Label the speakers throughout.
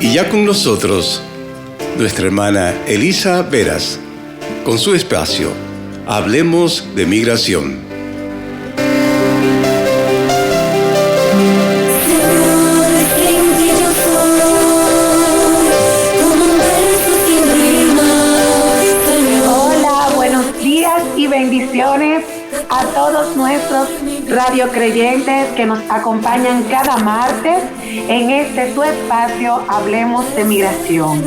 Speaker 1: Y ya con nosotros, nuestra hermana Elisa Veras, con su espacio, Hablemos de Migración.
Speaker 2: Hola, buenos días y bendiciones a todos nuestros radiocreyentes que nos acompañan cada martes en este su espacio Hablemos de Migración.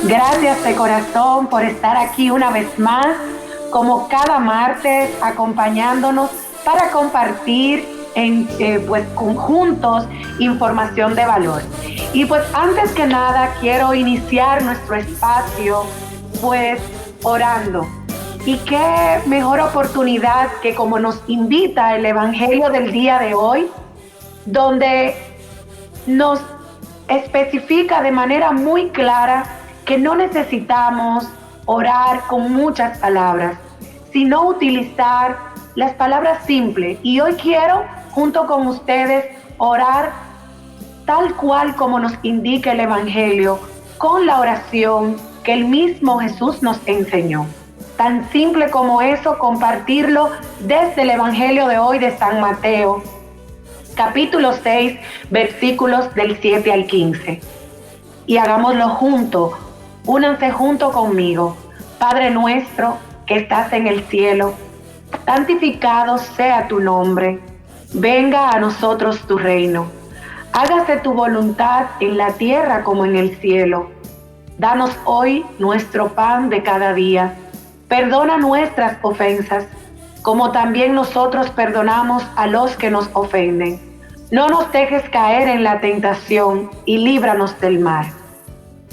Speaker 2: Gracias de corazón por estar aquí una vez más, como cada martes, acompañándonos para compartir juntos información de valor. Y pues antes que nada quiero iniciar nuestro espacio orando. Y qué mejor oportunidad que como nos invita el Evangelio del día de hoy, donde nos especifica de manera muy clara que no necesitamos orar con muchas palabras, sino utilizar las palabras simples. Y hoy quiero, junto con ustedes, orar tal cual como nos indica el Evangelio, con la oración que el mismo Jesús nos enseñó. Tan simple como eso, compartirlo desde el Evangelio de hoy de San Mateo, capítulo 6, versículos del 7 al 15. Y hagámoslo juntos, únanse junto conmigo. Padre nuestro que estás en el cielo, santificado sea tu nombre. Venga a nosotros tu reino. Hágase tu voluntad en la tierra como en el cielo. Danos hoy nuestro pan de cada día. Perdona nuestras ofensas, como también nosotros perdonamos a los que nos ofenden. No nos dejes caer en la tentación y líbranos del mal.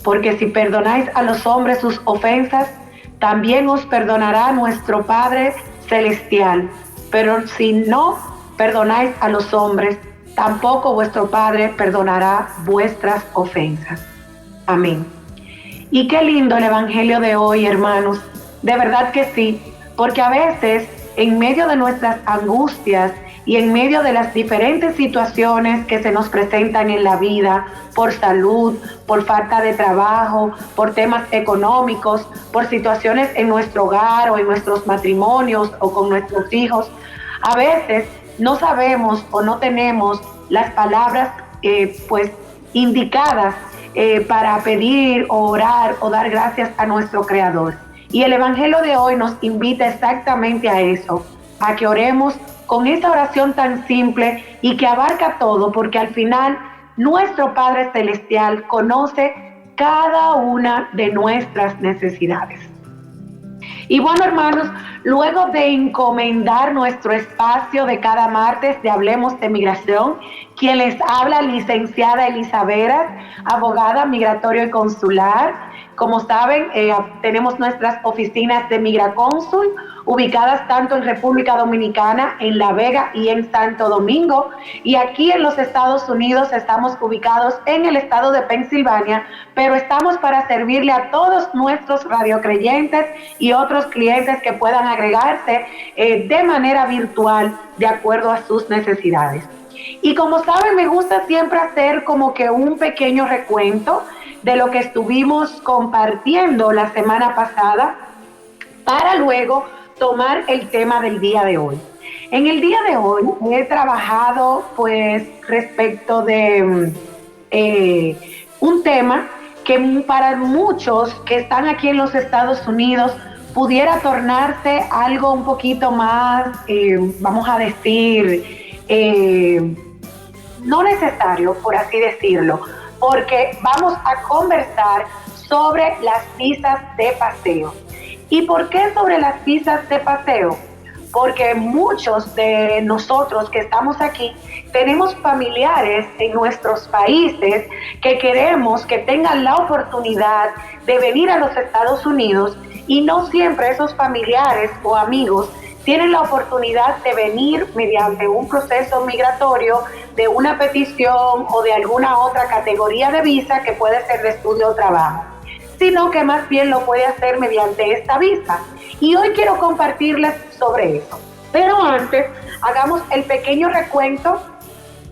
Speaker 2: Porque si perdonáis a los hombres sus ofensas, también os perdonará nuestro Padre Celestial. Pero si no perdonáis a los hombres, tampoco vuestro Padre perdonará vuestras ofensas. Amén. Y qué lindo el Evangelio de hoy, hermanos. De verdad que sí, porque a veces en medio de nuestras angustias y en medio de las diferentes situaciones que se nos presentan en la vida, por salud, por falta de trabajo, por temas económicos, por situaciones en nuestro hogar o en nuestros matrimonios o con nuestros hijos, a veces no sabemos o no tenemos las palabras indicadas para pedir o orar o dar gracias a nuestro Creador. Y el Evangelio de hoy nos invita exactamente a eso, a que oremos con esa oración tan simple y que abarca todo, porque al final nuestro Padre Celestial conoce cada una de nuestras necesidades. Y bueno, hermanos, luego de encomendar nuestro espacio de cada martes de Hablemos de Migración, quien les habla, licenciada Elisa Veras, abogada migratorio y consular. Como saben, tenemos nuestras oficinas de Migracónsul, ubicadas tanto en República Dominicana, en La Vega y en Santo Domingo. Y aquí en los Estados Unidos estamos ubicados en el estado de Pensilvania, pero estamos para servirle a todos nuestros radiocreyentes y otros clientes que puedan agregarse de manera virtual de acuerdo a sus necesidades. Y como saben, me gusta siempre hacer como que un pequeño recuento de lo que estuvimos compartiendo la semana pasada para luego tomar el tema del día de hoy. En el día de hoy he trabajado respecto de un tema que para muchos que están aquí en los Estados Unidos pudiera tornarse algo un poquito más, vamos a decir, no necesario, por así decirlo, porque vamos a conversar sobre las visas de paseo. ¿Y por qué sobre las visas de paseo? Porque muchos de nosotros que estamos aquí tenemos familiares en nuestros países que queremos que tengan la oportunidad de venir a los Estados Unidos, y no siempre esos familiares o amigos tienen la oportunidad de venir mediante un proceso migratorio, de una petición o de alguna otra categoría de visa que puede ser de estudio o trabajo, sino que más bien lo puede hacer mediante esta visa. Y hoy quiero compartirles sobre eso. Pero antes, hagamos el pequeño recuento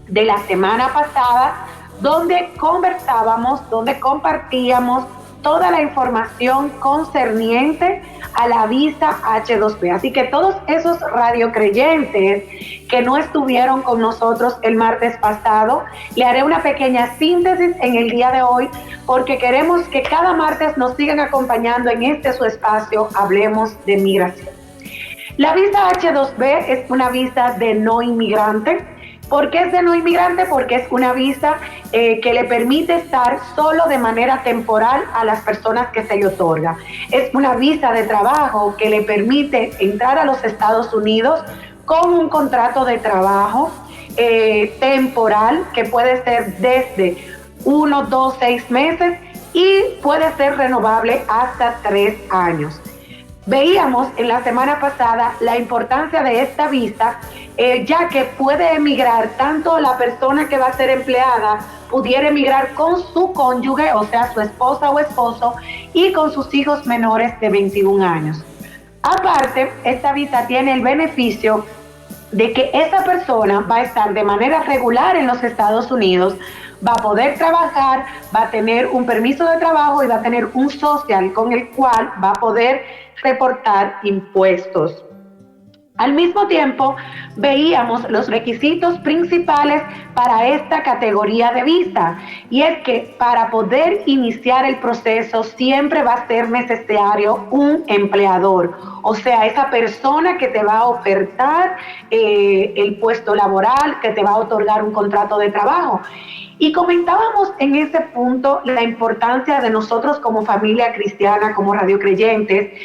Speaker 2: de la semana pasada donde conversábamos, donde compartíamos toda la información concerniente a la visa H2B. Así que todos esos radiocreyentes que no estuvieron con nosotros el martes pasado, le haré una pequeña síntesis en el día de hoy, porque queremos que cada martes nos sigan acompañando en este su espacio, Hablemos de Migración. La visa H2B es una visa de no inmigrante. ¿Por qué es de no inmigrante? Porque es una visa que le permite estar solo de manera temporal a las personas que se le otorga. Es una visa de trabajo que le permite entrar a los Estados Unidos con un contrato de trabajo temporal que puede ser desde 1, 2, 6 meses y puede ser renovable hasta 3 años. Veíamos en la semana pasada la importancia de esta visa, ya que puede emigrar tanto la persona que va a ser empleada, pudiera emigrar con su cónyuge, o sea, su esposa o esposo, y con sus hijos menores de 21 años. Aparte, esta visa tiene el beneficio de que esa persona va a estar de manera regular en los Estados Unidos, va a poder trabajar, va a tener un permiso de trabajo y va a tener un social con el cual va a poder reportar impuestos. Al mismo tiempo, veíamos los requisitos principales para esta categoría de visa, y es que para poder iniciar el proceso siempre va a ser necesario un empleador, o sea, esa persona que te va a ofertar el puesto laboral, que te va a otorgar un contrato de trabajo. Y comentábamos en ese punto la importancia de nosotros como familia cristiana, como radiocreyentes,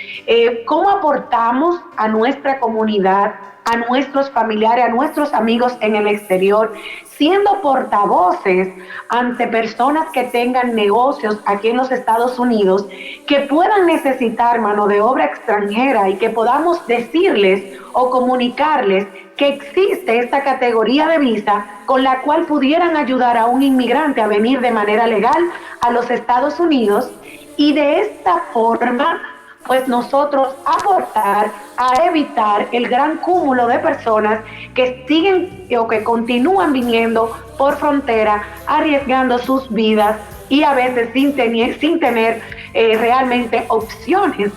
Speaker 2: cómo aportamos a nuestra comunidad, a nuestros familiares, a nuestros amigos en el exterior, siendo portavoces ante personas que tengan negocios aquí en los Estados Unidos, que puedan necesitar mano de obra extranjera y que podamos decirles o comunicarles que existe esta categoría de visa con la cual pudieran ayudar a un inmigrante a venir de manera legal a los Estados Unidos, y de esta forma pues nosotros aportar a evitar el gran cúmulo de personas que siguen o que continúan viniendo por frontera, arriesgando sus vidas y a veces sin tener realmente opciones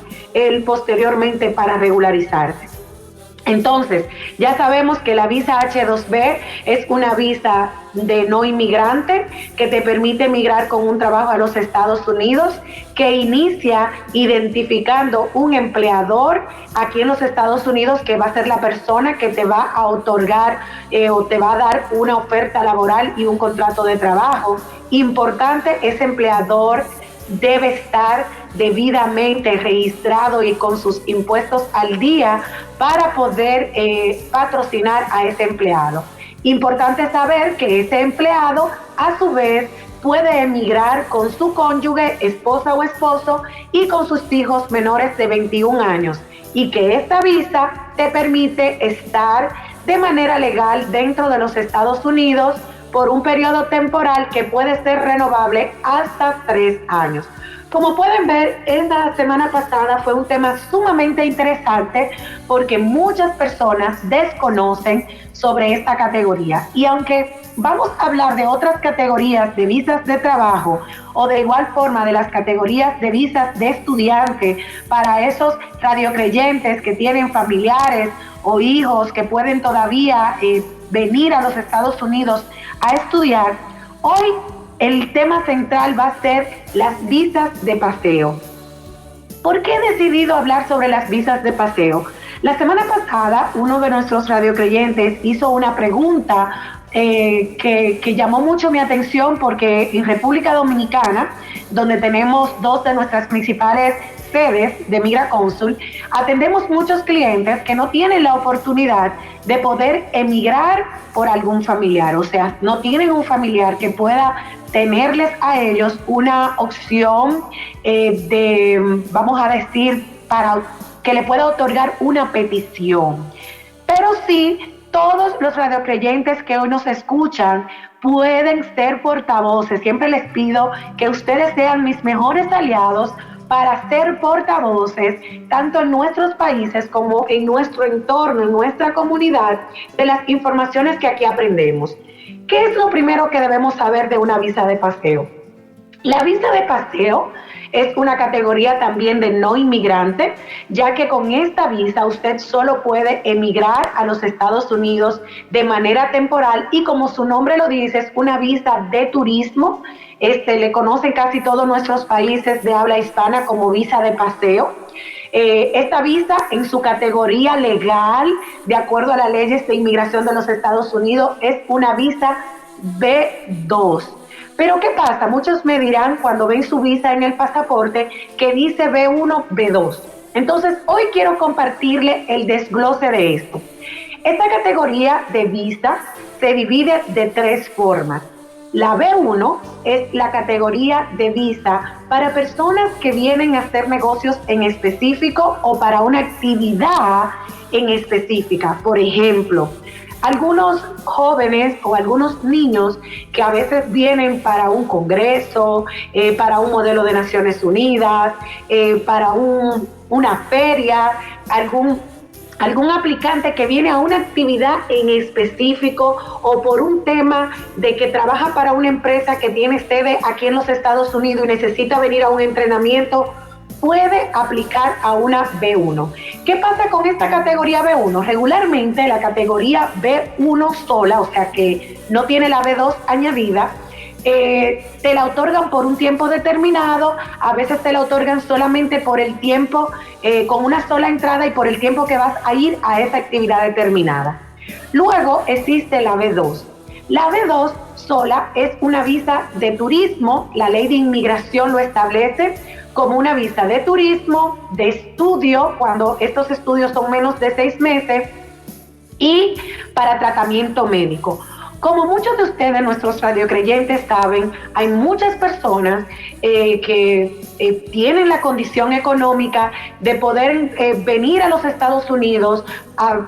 Speaker 2: posteriormente para regularizarse. Entonces, ya sabemos que la visa H2B es una visa de no inmigrante que te permite emigrar con un trabajo a los Estados Unidos, que inicia identificando un empleador aquí en los Estados Unidos que va a ser la persona que te va a otorgar o te va a dar una oferta laboral y un contrato de trabajo. Importante, ese empleador debe estar debidamente registrado y con sus impuestos al día para poder patrocinar a ese empleado. Importante saber que ese empleado a su vez puede emigrar con su cónyuge, esposa o esposo y con sus hijos menores de 21 años, y que esta visa te permite estar de manera legal dentro de los Estados Unidos por un periodo temporal que puede ser renovable hasta 3 años. Como pueden ver, esta semana pasada fue un tema sumamente interesante porque muchas personas desconocen sobre esta categoría. Y aunque vamos a hablar de otras categorías de visas de trabajo o de igual forma de las categorías de visas de estudiante para esos radiocreyentes que tienen familiares o hijos que pueden todavía venir a los Estados Unidos a estudiar, hoy el tema central va a ser las visas de paseo. ¿Por qué he decidido hablar sobre las visas de paseo? La semana pasada, uno de nuestros radiocreyentes hizo una pregunta que llamó mucho mi atención, porque en República Dominicana, donde tenemos 2 de nuestras principales sedes de MigraConsul, atendemos muchos clientes que no tienen la oportunidad de poder emigrar por algún familiar, o sea, no tienen un familiar que pueda tenerles a ellos una opción vamos a decir, para que le pueda otorgar una petición. Pero sí, todos los radiocreyentes que hoy nos escuchan pueden ser portavoces. Siempre les pido que ustedes sean mis mejores aliados, para ser portavoces, tanto en nuestros países como en nuestro entorno, en nuestra comunidad, de las informaciones que aquí aprendemos. ¿Qué es lo primero que debemos saber de una visa de paseo? La visa de paseo es una categoría también de no inmigrante, ya que con esta visa usted solo puede emigrar a los Estados Unidos de manera temporal y, como su nombre lo dice, es una visa de turismo. Le conocen casi todos nuestros países de habla hispana como visa de paseo. Esta visa, en su categoría legal, de acuerdo a las leyes de inmigración de los Estados Unidos, es una visa B2. Pero ¿qué pasa? Muchos me dirán cuando ven su visa en el pasaporte que dice B1, B2. Entonces, hoy quiero compartirle el desglose de esto. Esta categoría de visa se divide de 3 formas. La B1 es la categoría de visa para personas que vienen a hacer negocios en específico o para una actividad en específica. Por ejemplo, algunos jóvenes o algunos niños que a veces vienen para un congreso, para un modelo de Naciones Unidas, para una feria, algún aplicante que viene a una actividad en específico o por un tema de que trabaja para una empresa que tiene sede aquí en los Estados Unidos y necesita venir a un entrenamiento, puede aplicar a una B1. ¿Qué pasa con esta categoría B1? Regularmente la categoría B1 sola, o sea que no tiene la B2 añadida, te la otorgan por un tiempo determinado, a veces te la otorgan solamente por el tiempo, con una sola entrada y por el tiempo que vas a ir a esa actividad determinada. Luego existe la B2. La B2 sola es una visa de turismo, la ley de inmigración lo establece como una visa de turismo, de estudio, cuando estos estudios son menos de 6 meses, y para tratamiento médico. Como muchos de ustedes, nuestros radiocreyentes, saben, hay muchas personas que tienen la condición económica de poder venir a los Estados Unidos a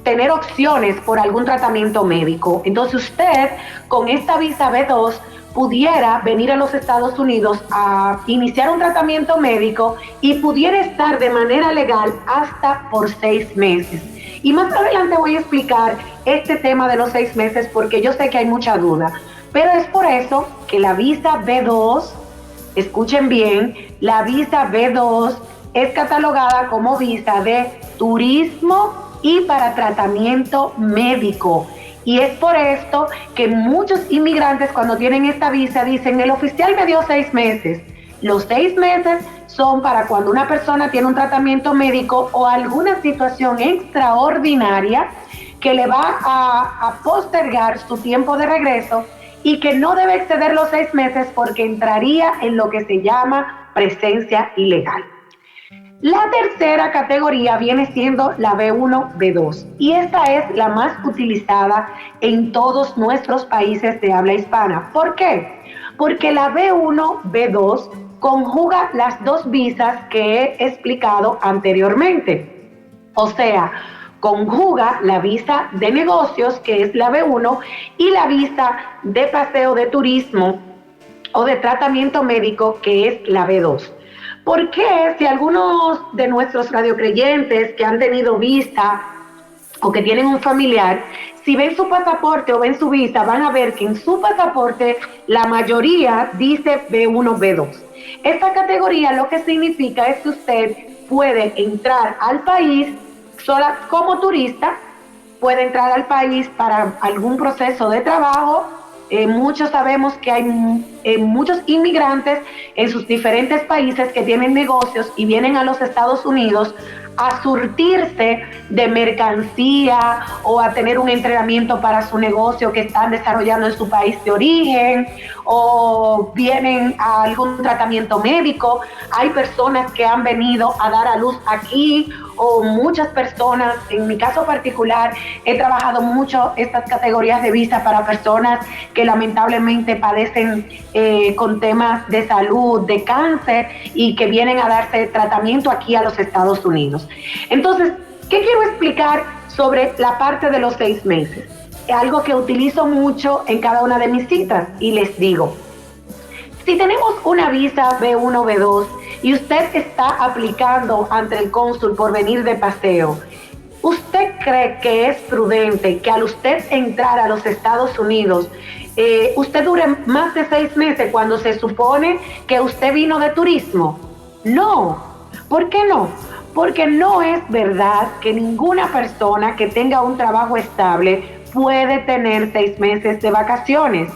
Speaker 2: tener opciones por algún tratamiento médico. Entonces usted, con esta visa B2, pudiera venir a los Estados Unidos a iniciar un tratamiento médico y pudiera estar de manera legal hasta por 6 meses. Y más adelante voy a explicar este tema de los 6 meses porque yo sé que hay mucha duda. Pero es por eso que la visa B2, escuchen bien, la visa B2 es catalogada como visa de turismo y para tratamiento médico. Y es por esto que muchos inmigrantes cuando tienen esta visa dicen, el oficial me dio 6 meses. Los 6 meses son para cuando una persona tiene un tratamiento médico o alguna situación extraordinaria que le va a postergar su tiempo de regreso y que no debe exceder los 6 meses porque entraría en lo que se llama presencia ilegal. La tercera categoría viene siendo la B1, B2 y esta es la más utilizada en todos nuestros países de habla hispana. ¿Por qué? Porque la B1, B2 conjuga las 2 visas que he explicado anteriormente. O sea, conjuga la visa de negocios, que es la B1, y la visa de paseo de turismo o de tratamiento médico, que es la B2. ¿Por qué? Si algunos de nuestros radiocreyentes que han tenido visa o que tienen un familiar, si ven su pasaporte o ven su visa, van a ver que en su pasaporte la mayoría dice B1, B2. Esta categoría lo que significa es que usted puede entrar al país sola como turista, puede entrar al país para algún proceso de trabajo. Muchos sabemos que hay muchos inmigrantes en sus diferentes países que tienen negocios y vienen a los Estados Unidos a surtirse de mercancía o a tener un entrenamiento para su negocio que están desarrollando en su país de origen, o vienen a algún tratamiento médico. Hay personas que han venido a dar a luz aquí, o muchas personas, en mi caso particular, he trabajado mucho estas categorías de visa para personas que lamentablemente padecen con temas de salud, de cáncer, y que vienen a darse tratamiento aquí a los Estados Unidos. Entonces, ¿qué quiero explicar sobre la parte de los 6 meses? Algo que utilizo mucho en cada una de mis citas y les digo, si tenemos una visa B1, B2 y usted está aplicando ante el cónsul por venir de paseo, ¿usted cree que es prudente que al usted entrar a los Estados Unidos, usted dure más de 6 meses cuando se supone que usted vino de turismo? No. ¿Por qué no? Porque no es verdad que ninguna persona que tenga un trabajo estable puede tener 6 meses de vacaciones.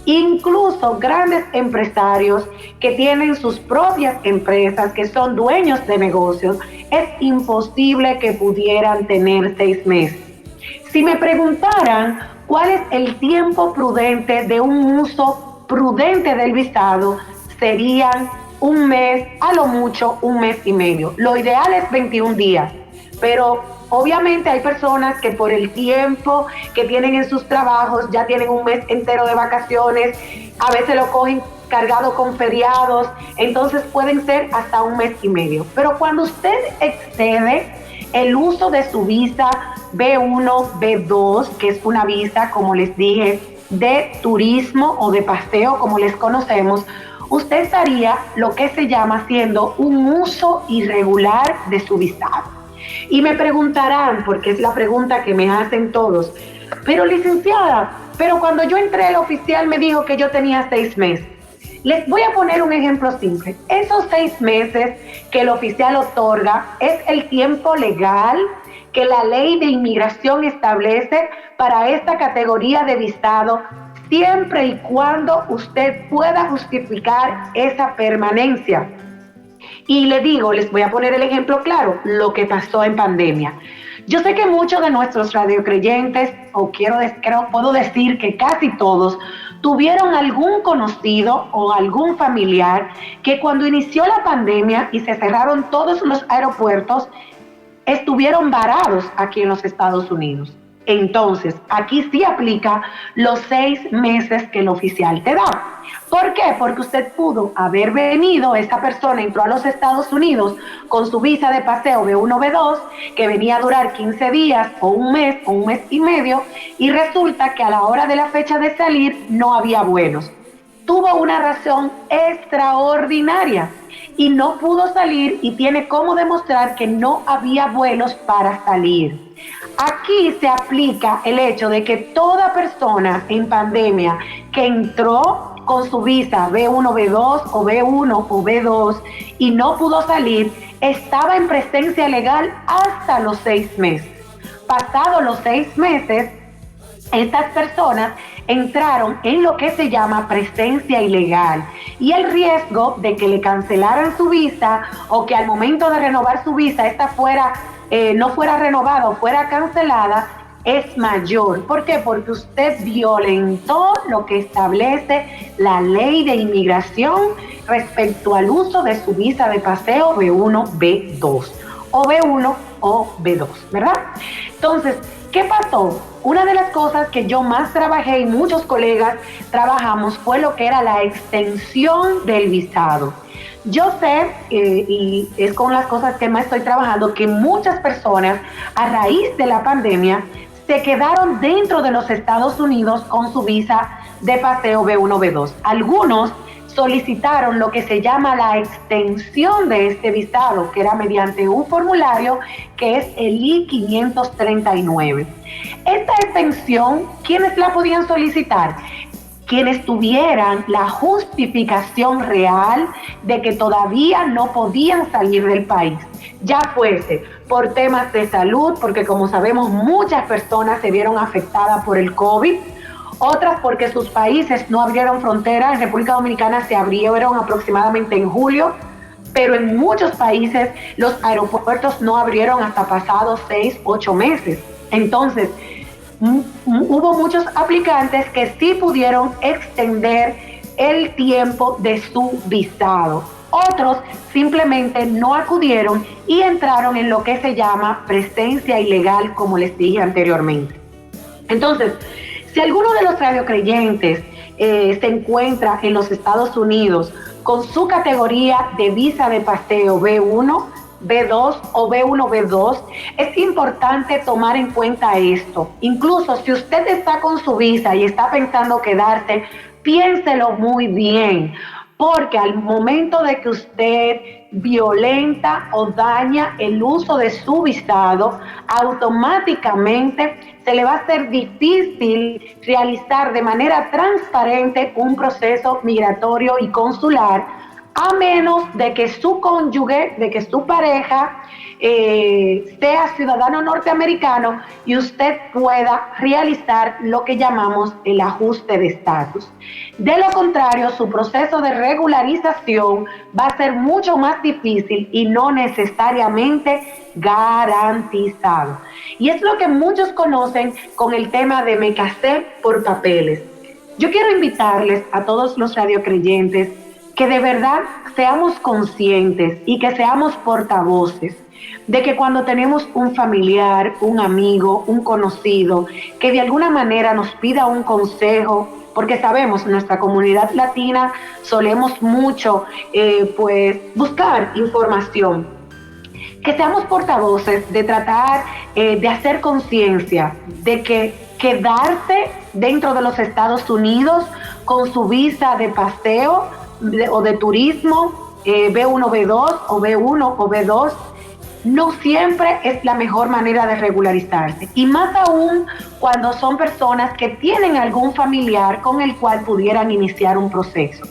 Speaker 2: Incluso grandes empresarios que tienen sus propias empresas, que son dueños de negocios, es imposible que pudieran tener 6 meses. Si me preguntaran cuál es el tiempo prudente de un uso prudente del visado, serían 1 mes, a lo mucho 1 mes y medio. Lo ideal es 21 días, pero obviamente hay personas que por el tiempo que tienen en sus trabajos ya tienen 1 mes entero de vacaciones, a veces lo cogen cargado con feriados, entonces pueden ser hasta 1 mes y medio. Pero cuando usted excede el uso de su visa B1, B2, que es una visa, como les dije, de turismo o de paseo, como les conocemos, usted estaría lo que se llama haciendo un uso irregular de su visado. Y me preguntarán, porque es la pregunta que me hacen todos, pero licenciada, pero cuando yo entré el oficial me dijo que yo tenía 6 meses. Les voy a poner un ejemplo simple. Esos 6 meses que el oficial otorga es el tiempo legal que la ley de inmigración establece para esta categoría de visado, siempre y cuando usted pueda justificar esa permanencia. Y le digo, les voy a poner el ejemplo claro, lo que pasó en pandemia. Yo sé que muchos de nuestros radiocreyentes, puedo decir que casi todos, tuvieron algún conocido o algún familiar que cuando inició la pandemia y se cerraron todos los aeropuertos, estuvieron varados aquí en los Estados Unidos. Entonces, aquí sí aplica los 6 meses que el oficial te da. ¿Por qué? Porque usted pudo haber venido, esa persona entró a los Estados Unidos con su visa de paseo B1, B2, que venía a durar 15 días o 1 mes o 1 mes y medio, y resulta que a la hora de la fecha de salir no había vuelos. Tuvo una razón extraordinaria y no pudo salir y tiene cómo demostrar que no había vuelos para salir. Aquí se aplica el hecho de que toda persona en pandemia que entró con su visa B1, B2 o B1 o B2 y no pudo salir, estaba en presencia legal hasta los 6 meses. Pasados los 6 meses, estas personas entraron en lo que se llama presencia ilegal y el riesgo de que le cancelaran su visa o que al momento de renovar su visa esta no fuera renovada o fuera cancelada es mayor. ¿Por qué? Porque usted violentó lo que establece la ley de inmigración respecto al uso de su visa de paseo B1, B2 o B1 o B2, ¿verdad? Entonces, ¿qué pasó? Una de las cosas que yo más trabajé y muchos colegas trabajamos fue lo que era la extensión del visado. Yo sé, y es con las cosas que más estoy trabajando, que muchas personas a raíz de la pandemia se quedaron dentro de los Estados Unidos con su visa de paseo B1, B2. Algunos solicitaron lo que se llama la extensión de este visado, que era mediante un formulario que es el I-539. Esta extensión, ¿quiénes la podían solicitar? Quienes tuvieran la justificación real de que todavía no podían salir del país, ya fuese por temas de salud, porque como sabemos muchas personas se vieron afectadas por el COVID, otras porque sus países no abrieron fronteras. En República Dominicana se abrieron aproximadamente en julio, pero en muchos países los aeropuertos no abrieron hasta pasados 6, 8 meses. Entonces, hubo muchos aplicantes que sí pudieron extender el tiempo de su visado. Otros simplemente no acudieron y entraron en lo que se llama presencia ilegal, como les dije anteriormente. Entonces, si alguno de los radiocreyentes se encuentra en los Estados Unidos con su categoría de visa de paseo B1, B2 o B1, B2, es importante tomar en cuenta esto. Incluso si usted está con su visa y está pensando quedarse, piénselo muy bien, porque al momento de que usted violenta o daña el uso de su visado, automáticamente se le va a hacer difícil realizar de manera transparente un proceso migratorio y consular, a menos de que su cónyuge, de que su pareja sea ciudadano norteamericano y usted pueda realizar lo que llamamos el ajuste de estatus. De lo contrario, su proceso de regularización va a ser mucho más difícil y no necesariamente garantizado. Y es lo que muchos conocen con el tema de me casé por papeles. Yo quiero invitarles a todos los radiocreyentes que de verdad seamos conscientes y que seamos portavoces de que cuando tenemos un familiar, un amigo, un conocido, que de alguna manera nos pida un consejo, porque sabemos, en nuestra comunidad latina solemos mucho pues buscar información, que seamos portavoces de tratar de hacer conciencia de que quedarse dentro de los Estados Unidos con su visa de paseo o de turismo, B1, B2 o B1 o B2, no siempre es la mejor manera de regularizarse. Y más aún cuando son personas que tienen algún familiar con el cual pudieran iniciar un proceso.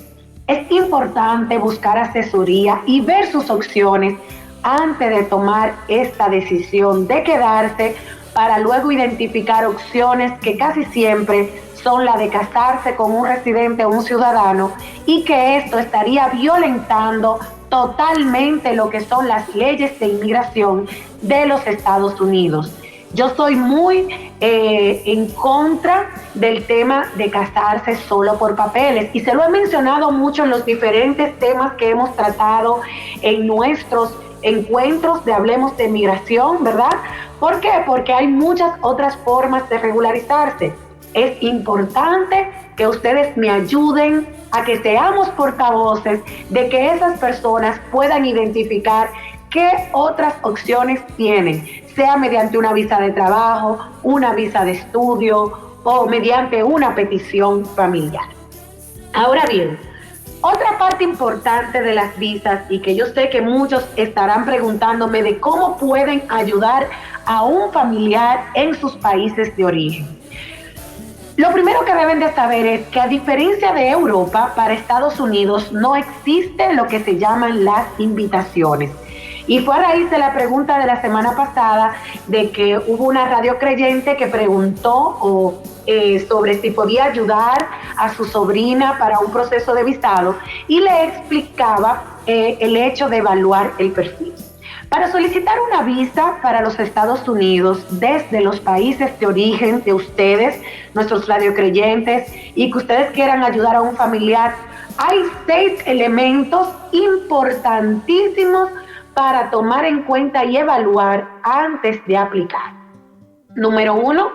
Speaker 2: Es importante buscar asesoría y ver sus opciones antes de tomar esta decisión de quedarse, para luego identificar opciones que casi siempre son la de casarse con un residente o un ciudadano, y que esto estaría violentando totalmente lo que son las leyes de inmigración de los Estados Unidos. Yo soy muy en contra del tema de casarse solo por papeles, y se lo he mencionado mucho en los diferentes temas que hemos tratado en nuestros encuentros de Hablemos de Migración, ¿verdad? ¿Por qué? Porque hay muchas otras formas de regularizarse. Es importante que ustedes me ayuden a que seamos portavoces de que esas personas puedan identificar qué otras opciones tienen, sea mediante una visa de trabajo, una visa de estudio o mediante una petición familiar. Ahora bien, otra parte importante de las visas, y que yo sé que muchos estarán preguntándome de cómo pueden ayudar a un familiar en sus países de origen. Lo primero que deben de saber es que, a diferencia de Europa, para Estados Unidos no existe lo que se llaman las invitaciones. Y fue a raíz de la pregunta de la semana pasada de que hubo una radiocreyente que preguntó sobre si podía ayudar a su sobrina para un proceso de visado, y le explicaba el hecho de evaluar el perfil. Para solicitar una visa para los Estados Unidos desde los países de origen de ustedes, nuestros radiocreyentes, y que ustedes quieran ayudar a un familiar, hay 6 elementos importantísimos para tomar en cuenta y evaluar antes de aplicar. Número 1,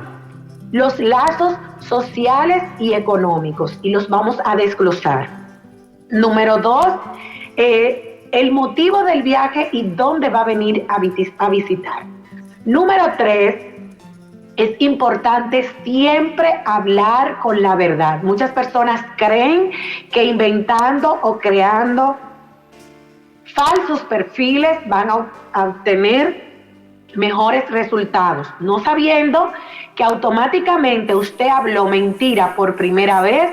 Speaker 2: los lazos sociales y económicos, y los vamos a desglosar. Número 2, el motivo del viaje y dónde va a venir a visitar. Número 3, es importante siempre hablar con la verdad. Muchas personas creen que inventando o creando falsos perfiles van a obtener mejores resultados, no sabiendo que automáticamente usted habló mentira por primera vez,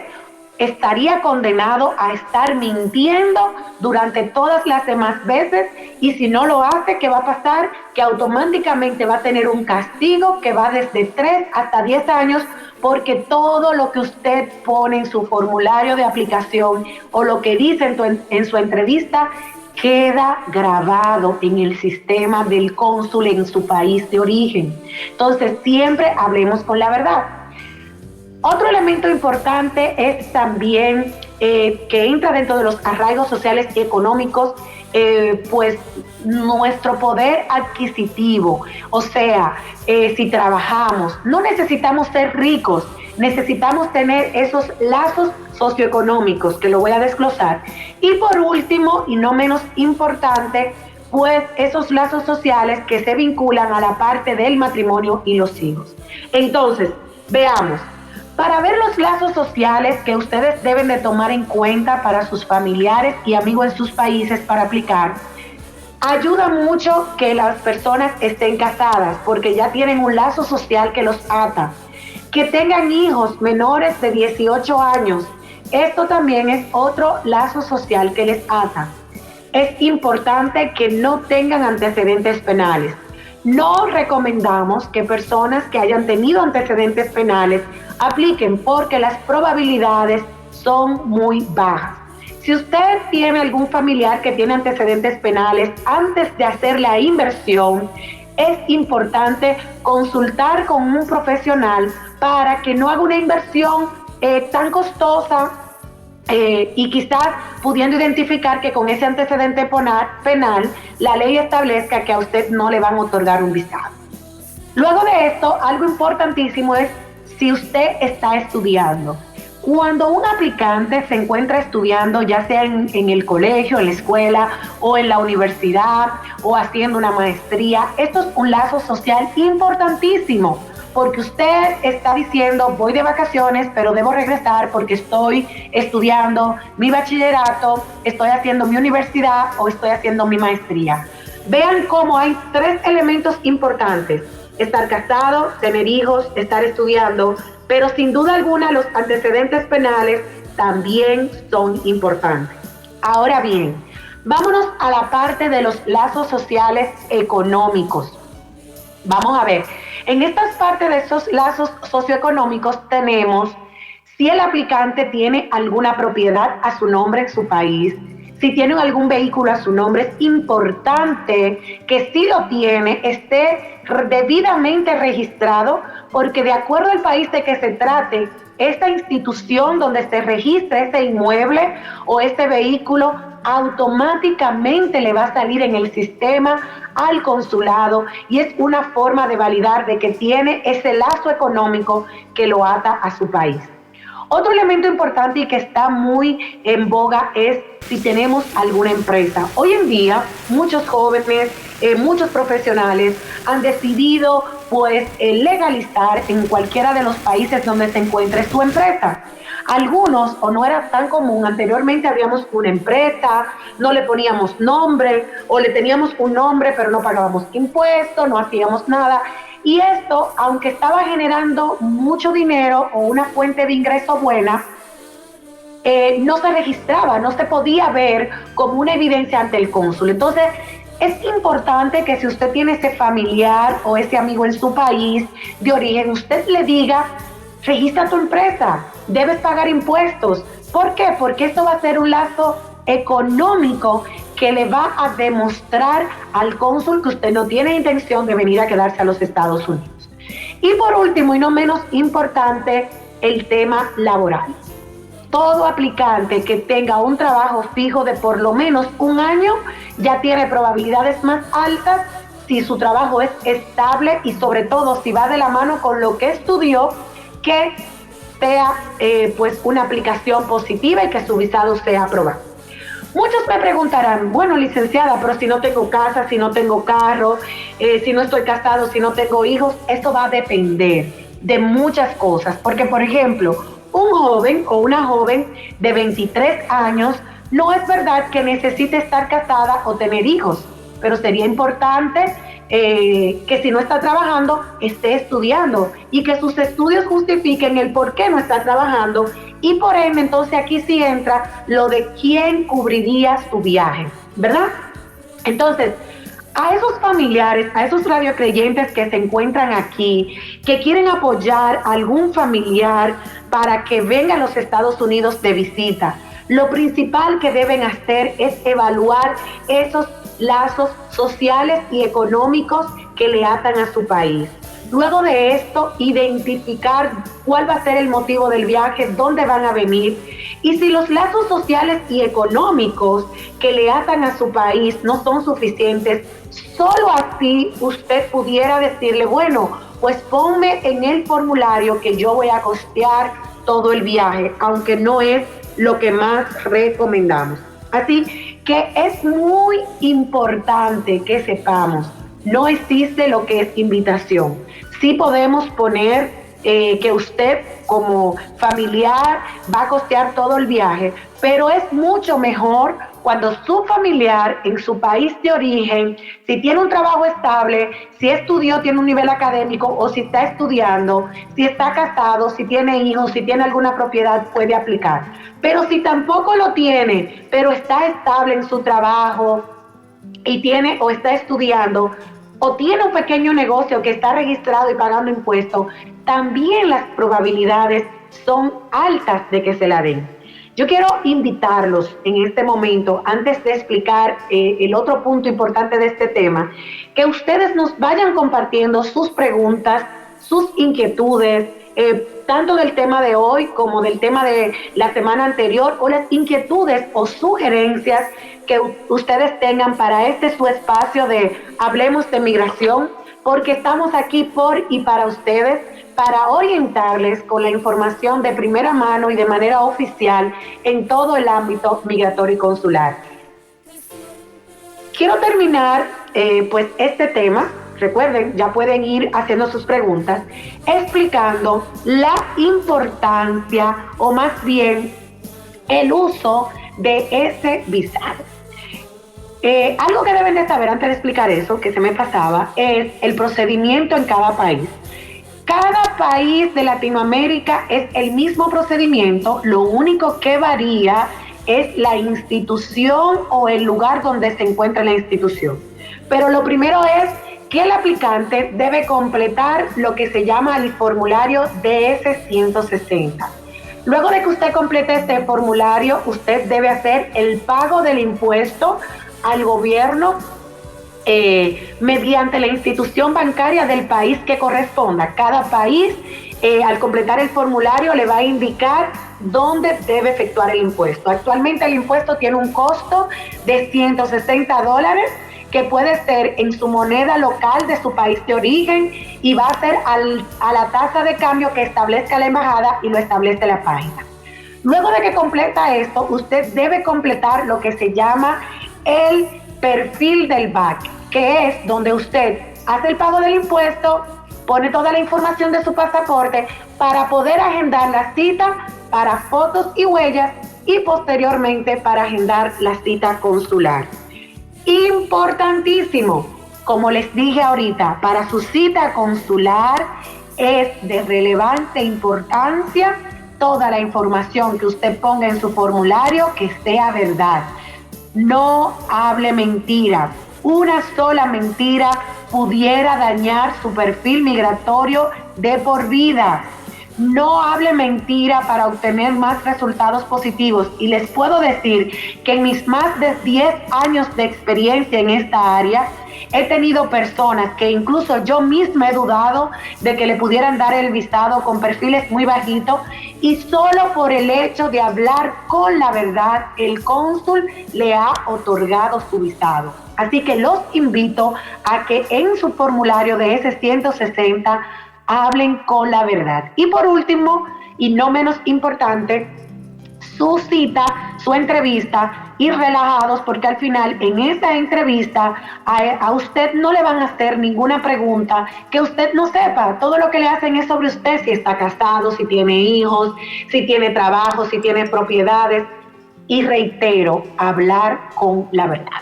Speaker 2: estaría condenado a estar mintiendo durante todas las demás veces, y si no lo hace, ¿qué va a pasar? Que automáticamente va a tener un castigo que va desde 3 hasta 10 años, porque todo lo que usted pone en su formulario de aplicación o lo que dice en su entrevista queda grabado en el sistema del cónsul en su país de origen. Entonces, siempre hablemos con la verdad. Otro elemento importante es también que entra dentro de los arraigos sociales y económicos, pues nuestro poder adquisitivo. O sea, si trabajamos, no necesitamos ser ricos, necesitamos tener esos lazos socioeconómicos, que lo voy a desglosar. Y por último, y no menos importante, pues esos lazos sociales que se vinculan a la parte del matrimonio y los hijos. Entonces, veamos. Para ver los lazos sociales que ustedes deben de tomar en cuenta para sus familiares y amigos en sus países para aplicar, Ayuda mucho que las personas estén casadas porque ya tienen un lazo social que los ata. Que tengan hijos menores de 18 años. Esto también es otro lazo social que les ata. Es importante que no tengan antecedentes penales. No recomendamos que personas que hayan tenido antecedentes penales apliquen porque las probabilidades son muy bajas. Si usted tiene algún familiar que tiene antecedentes penales, antes de hacer la inversión, es importante consultar con un profesional para que no haga una inversión tan costosa y quizás pudiendo identificar que con ese antecedente penal la ley establezca que a usted no le van a otorgar un visado. Luego de esto, algo importantísimo es si usted está estudiando. Cuando un aplicante se encuentra estudiando, ya sea en el colegio, en la escuela o en la universidad o haciendo una maestría, esto es un lazo social importantísimo porque usted está diciendo voy de vacaciones pero debo regresar porque estoy estudiando mi bachillerato, estoy haciendo mi universidad o estoy haciendo mi maestría. Vean cómo hay 3 elementos importantes: estar casado, tener hijos, estar estudiando, pero sin duda alguna los antecedentes penales también son importantes. Ahora bien, vámonos a la parte de los lazos sociales económicos. Vamos a ver, en estas partes de esos lazos socioeconómicos tenemos si el aplicante tiene alguna propiedad a su nombre en su país, si tienen algún vehículo a su nombre. Es importante que si lo tiene esté debidamente registrado, porque de acuerdo al país de que se trate, esta institución donde se registra ese inmueble o este vehículo automáticamente le va a salir en el sistema al consulado y es una forma de validar de que tiene ese lazo económico que lo ata a su país. Otro elemento importante y que está muy en boga es si tenemos alguna empresa. Hoy en día muchos jóvenes, muchos profesionales han decidido legalizar en cualquiera de los países donde se encuentre su empresa. Algunos, o no era tan común, anteriormente habíamos una empresa, no le poníamos nombre o le teníamos un nombre pero no pagábamos impuestos, no hacíamos nada. Y esto, aunque estaba generando mucho dinero o una fuente de ingreso buena, no se registraba, no se podía ver como una evidencia ante el cónsul. Entonces, es importante que si usted tiene ese familiar o ese amigo en su país de origen, usted le diga, registra tu empresa, debes pagar impuestos. ¿Por qué? Porque esto va a ser un lazo económico que le va a demostrar al cónsul que usted no tiene intención de venir a quedarse a los Estados Unidos. Y por último, y no menos importante, el tema laboral. Todo aplicante que tenga un trabajo fijo de por lo menos un año ya tiene probabilidades más altas si su trabajo es estable y sobre todo si va de la mano con lo que estudió, que sea una aplicación positiva y que su visado sea aprobado. Muchos me preguntarán, bueno, licenciada, pero si no tengo casa, si no tengo carro, si no estoy casado, si no tengo hijos, esto va a depender de muchas cosas. Porque, por ejemplo, un joven o una joven de 23 años no es verdad que necesite estar casada o tener hijos, pero sería importante que si no está trabajando, esté estudiando y que sus estudios justifiquen el por qué no está trabajando. Y por ende, entonces aquí sí entra lo de quién cubriría su viaje, ¿verdad? Entonces, a esos familiares, a esos radiocreyentes que se encuentran aquí, que quieren apoyar a algún familiar para que venga a los Estados Unidos de visita, lo principal que deben hacer es evaluar esos lazos sociales y económicos que le atan a su país. Luego de esto, identificar cuál va a ser el motivo del viaje, dónde van a venir y si los lazos sociales y económicos que le atan a su país no son suficientes, solo así usted pudiera decirle, bueno, pues ponme en el formulario que yo voy a costear todo el viaje, aunque no es lo que más recomendamos. Así que es muy importante que sepamos, no existe lo que es invitación. Sí podemos poner que usted como familiar va a costear todo el viaje, pero es mucho mejor cuando su familiar en su país de origen, si tiene un trabajo estable, si estudió, tiene un nivel académico o si está estudiando, si está casado, si tiene hijos, si tiene alguna propiedad, puede aplicar. Pero si tampoco lo tiene, pero está estable en su trabajo y tiene o está estudiando, o tiene un pequeño negocio que está registrado y pagando impuestos, también las probabilidades son altas de que se la den. Yo quiero invitarlos en este momento, antes de explicar el otro punto importante de este tema, que ustedes nos vayan compartiendo sus preguntas, sus inquietudes, tanto del tema de hoy como del tema de la semana anterior, o las inquietudes o sugerencias que ustedes tengan para este su espacio de Hablemos de Migración, porque estamos aquí por y para ustedes, para orientarles con la información de primera mano y de manera oficial en todo el ámbito migratorio y consular. Quiero terminar pues este tema, recuerden, ya pueden ir haciendo sus preguntas, explicando la importancia o más bien el uso de ese visado. Algo que deben de saber antes de explicar eso, que se me pasaba, es el procedimiento en cada país. Cada país de Latinoamérica es el mismo procedimiento, lo único que varía es la institución o el lugar donde se encuentra la institución. Pero lo primero es que el aplicante debe completar lo que se llama el formulario DS-160. Luego de que usted complete este formulario, usted debe hacer el pago del impuesto al gobierno mediante la institución bancaria del país que corresponda. Cada país, al completar el formulario, le va a indicar dónde debe efectuar el impuesto. Actualmente el impuesto tiene un costo de $160, que puede ser en su moneda local de su país de origen y va a ser a la tasa de cambio que establezca la embajada y lo establece la página. Luego de que completa esto, usted debe completar lo que se llama el perfil del BAC, que es donde usted hace el pago del impuesto, pone toda la información de su pasaporte para poder agendar la cita para fotos y huellas y posteriormente para agendar la cita consular. Importantísimo, como les dije ahorita, para su cita consular es de relevante importancia toda la información que usted ponga en su formulario que sea verdad. No hable mentira. Una sola mentira pudiera dañar su perfil migratorio de por vida. No hable mentira para obtener más resultados positivos. Y les puedo decir que en mis más de 10 años de experiencia en esta área, he tenido personas que incluso yo misma he dudado de que le pudieran dar el visado con perfiles muy bajitos, y solo por el hecho de hablar con la verdad, el cónsul le ha otorgado su visado. Así que los invito a que en su formulario de ese 160 hablen con la verdad. Y por último, y no menos importante, su cita, su entrevista, ir relajados, porque al final en esa entrevista a usted no le van a hacer ninguna pregunta que usted no sepa. Todo lo que le hacen es sobre usted, si está casado, si tiene hijos, si tiene trabajo, si tiene propiedades. Y reitero, hablar con la verdad.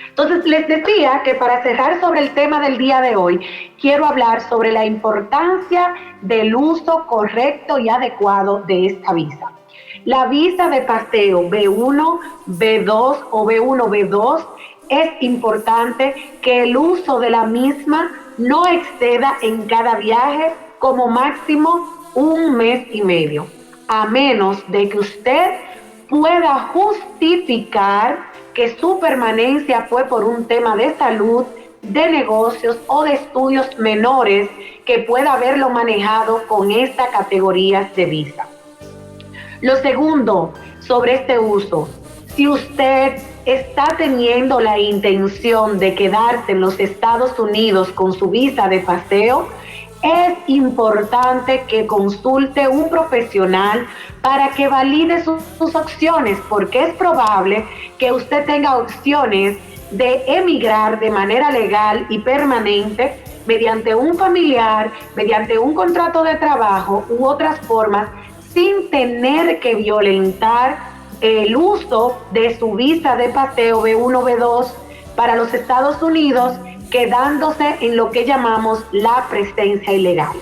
Speaker 2: Entonces les decía que para cerrar sobre el tema del día de hoy, quiero hablar sobre la importancia del uso correcto y adecuado de esta visa. La visa de paseo B1, B2 o B1, B2 es importante que el uso de la misma no exceda en cada viaje como máximo 1 mes y medio, a menos de que usted pueda justificar que su permanencia fue por un tema de salud, de negocios o de estudios menores que pueda haberlo manejado con esta categoría de visa. Lo segundo sobre este uso, si usted está teniendo la intención de quedarse en los Estados Unidos con su visa de paseo, es importante que consulte un profesional para que valide sus opciones, porque es probable que usted tenga opciones de emigrar de manera legal y permanente mediante un familiar, mediante un contrato de trabajo u otras formas, sin tener que violentar el uso de su visa de paseo B1, B2 para los Estados Unidos, quedándose en lo que llamamos la presencia ilegal.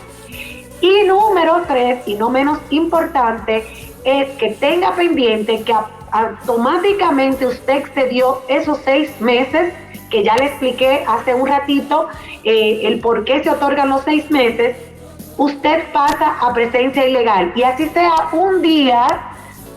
Speaker 2: Y número 3, y no menos importante, es que tenga pendiente que automáticamente usted excedió esos 6 meses, que ya le expliqué hace un ratito el por qué se otorgan los 6 meses, usted pasa a presencia ilegal. Y así sea un día,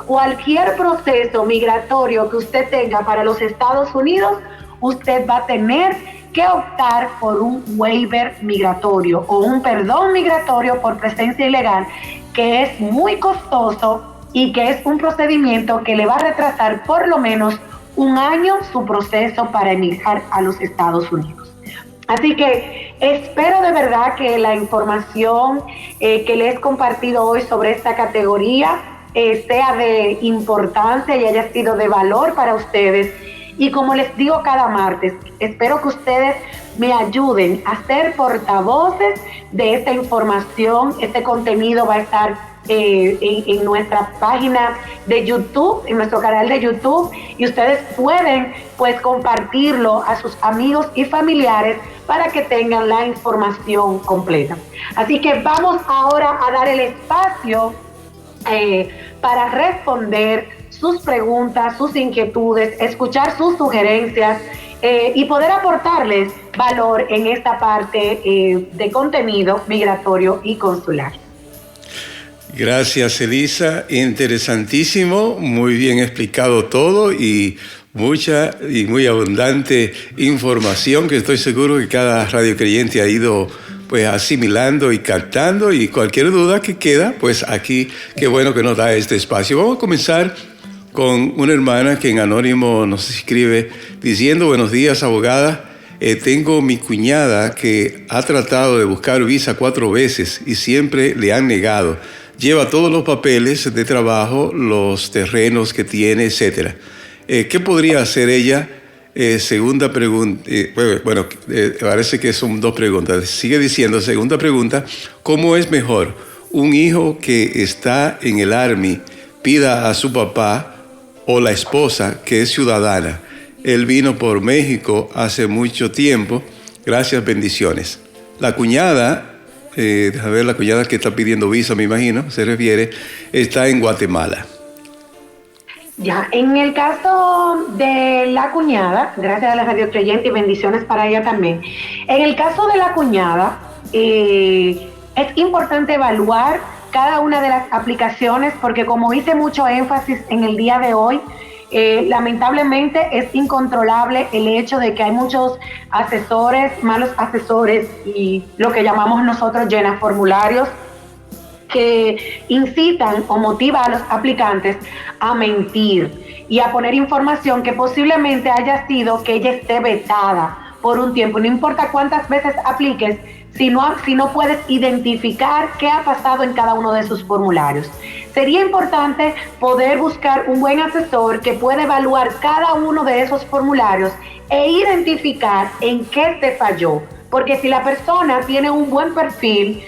Speaker 2: cualquier proceso migratorio que usted tenga para los Estados Unidos, usted va a tener que optar por un waiver migratorio o un perdón migratorio por presencia ilegal, que es muy costoso y que es un procedimiento que le va a retrasar por lo menos un año su proceso para emigrar a los Estados Unidos. Así que espero de verdad que la información que les he compartido hoy sobre esta categoría sea de importancia y haya sido de valor para ustedes. Y como les digo cada martes, espero que ustedes me ayuden a ser portavoces de esta información. Este contenido va a estar en nuestra página de YouTube, en nuestro canal de YouTube, y ustedes pueden pues compartirlo a sus amigos y familiares para que tengan la información completa. Así que vamos ahora a dar el espacio para responder sus preguntas, sus inquietudes, escuchar sus sugerencias y poder aportarles valor en esta parte de contenido migratorio y consular.
Speaker 1: Gracias, Elisa. Interesantísimo, muy bien explicado todo y mucha y muy abundante información que estoy seguro que cada radiocreyente ha ido pues asimilando y captando, y cualquier duda que queda, pues aquí, qué bueno que nos da este espacio. Vamos a comenzar con una hermana que en anónimo nos escribe diciendo: buenos días, abogada. Tengo mi cuñada que ha tratado de buscar visa 4 veces y siempre le han negado. Lleva todos los papeles de trabajo, los terrenos que tiene, etc. ¿Qué podría hacer ella? Segunda pregunta. Parece que son 2 preguntas. Sigue diciendo, segunda pregunta: ¿cómo es mejor un hijo que está en el Army pida a su papá o la esposa que es ciudadana? Él vino por México hace mucho tiempo. Gracias, bendiciones. La cuñada, déjame ver, la cuñada que está pidiendo visa, me imagino, se refiere, está en Guatemala.
Speaker 2: Ya, en el caso de la cuñada, gracias a la radio creyente y bendiciones para ella también. En el caso de la cuñada, es importante evaluar cada una de las aplicaciones, porque como hice mucho énfasis en el día de hoy, lamentablemente es incontrolable el hecho de que hay muchos asesores, malos asesores y lo que llamamos nosotros llena formularios, que incitan o motivan a los aplicantes a mentir y a poner información que posiblemente haya sido que ella esté vetada por un tiempo. No importa cuántas veces apliques, si no puedes identificar qué ha pasado en cada uno de sus formularios. Sería importante poder buscar un buen asesor que pueda evaluar cada uno de esos formularios e identificar en qué te falló. Porque si la persona tiene un buen perfil,